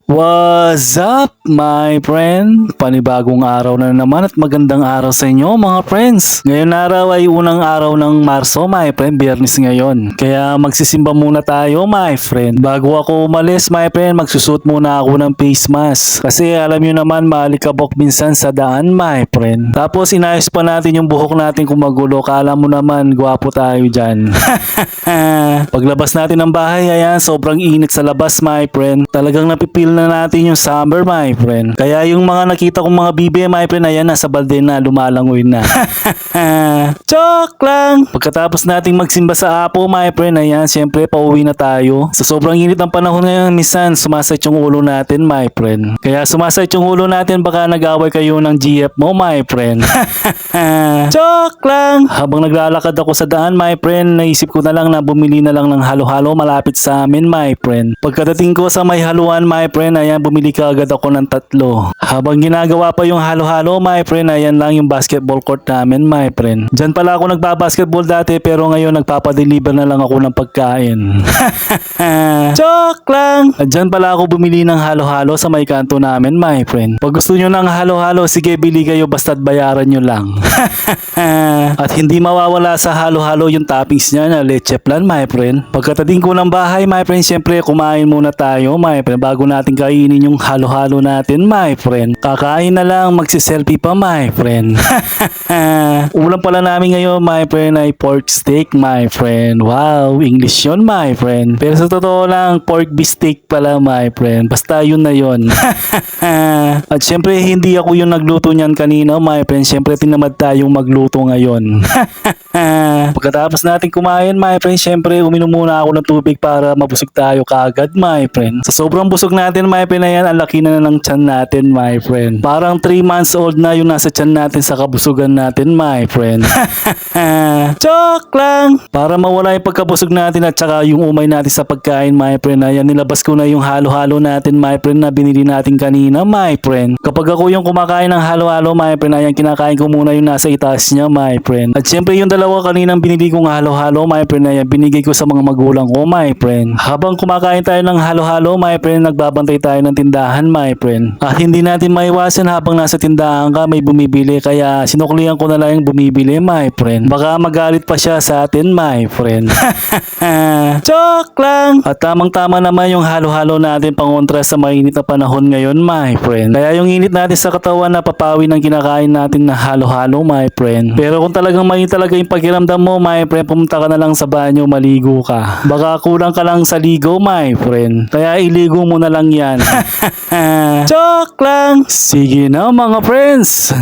What's up, my friend? Panibagong araw na naman at magandang araw sa inyo, mga friends. Ngayon araw ay unang araw ng Marso, my friend. Biyernes ngayon. Kaya magsisimba muna tayo, my friend. Bago ako umalis, my friend, magsusot muna ako ng face mask. Kasi alam nyo naman, maalikabok minsan sa daan, my friend. Tapos inayos pa natin yung buhok natin kung magulo. Kala mo naman, gwapo tayo dyan. Paglabas natin ng bahay, ayan, sobrang init sa labas, my friend. Talagang napipil na natin yung summer, my friend. Kaya yung mga nakita kong mga bibi, my friend, ayan, nasa balde na, lumalangoy na. Joke lang! Pagkatapos nating magsimba sa Apo, my friend, ayan, syempre, pauwi na tayo. Sa sobrang init ng panahon ngayon, minsan, sumasait yung ulo natin, my friend. Kaya sumasait yung ulo natin, baka nag-away kayo ng GF mo, my friend. Joke lang! Habang naglalakad ako sa daan, my friend, naisip ko na lang na bumili na lang ng halo-halo malapit sa amin, my friend. Pagkadating ko sa may haluan, my friend, ayan, bumili ka agad ako ng 3. Habang ginagawa pa yung halo-halo, my friend, ayan lang yung basketball court namin, my friend. Diyan pala ako nagbabasketball dati, pero ngayon nagpapadeliver na lang ako ng pagkain. Joke lang! At dyan pala ako bumili ng halo-halo sa may kanto namin, my friend. Pag gusto nyo ng halo-halo, sige, bili kayo basta't bayaran nyo lang. At hindi mawawala sa halo-halo yung toppings niya na leche plan, my friend. Pagkatating ko ng bahay, my friend, syempre kumain muna tayo, my friend, bago natin kainin yung halo-halo natin, my friend. Kakain na lang, magsiselfie pa, my friend. Ulam pala namin ngayon, my friend, ay pork steak, my friend. Wow, English yun, my friend. Pero sa totoo lang, pork beef pala, my friend. Basta yun na yun. At syempre, hindi ako yung nagluto niyan kanina, my friend. Syempre, tinamad tayong magluto ngayon. Pagkatapos natin kumain, my friend, syempre, uminom muna ako ng tubig para mabusog tayo kaagad, my friend. Sa sobrang busog natin, my friend, ayan, ang laki na ng tiyan natin, my friend. Parang 3 months old na yung nasa tiyan natin sa kabusugan natin, my friend. Joke lang! Para mawala yung pagkabusog natin at saka yung umay natin sa pagkain, my friend, ayan, nilabas ko na yung halo-halo natin, my friend, na binili natin kanina, my friend. Kapag ako yung kumakain ng halo-halo, my friend, ayan, kinakain ko muna yung nasa itaas niya, my friend. At syempre, yung dalawa kaninang binili kong halo-halo, my friend, ayan, binigay ko sa mga magulang ko, my friend. Habang kumakain tayo ng halo-halo, my friend, nagbabantay tayo ng tindahan, my friend. At hindi natin maiwasan habang nasa tindahan ka, may bumibili, kaya sinuklihan ko na lang yung bumibili, my friend. Baka magalit pa siya sa atin, my friend. Joke lang! At tamang-tama naman yung halo-halo natin pangontra sa mainit na panahon ngayon, my friend. Kaya yung init natin sa katawan na papawi ng kinakain natin na halo-halo, my friend. Pero kung talagang mainit talaga yung pakiramdam mo, my friend, pumunta ka na lang sa banyo, maligo ka. Baka kulang ka lang sa ligo, my friend. Kaya iligo mo na lang yan. Joke lang! Sige na, mga friends!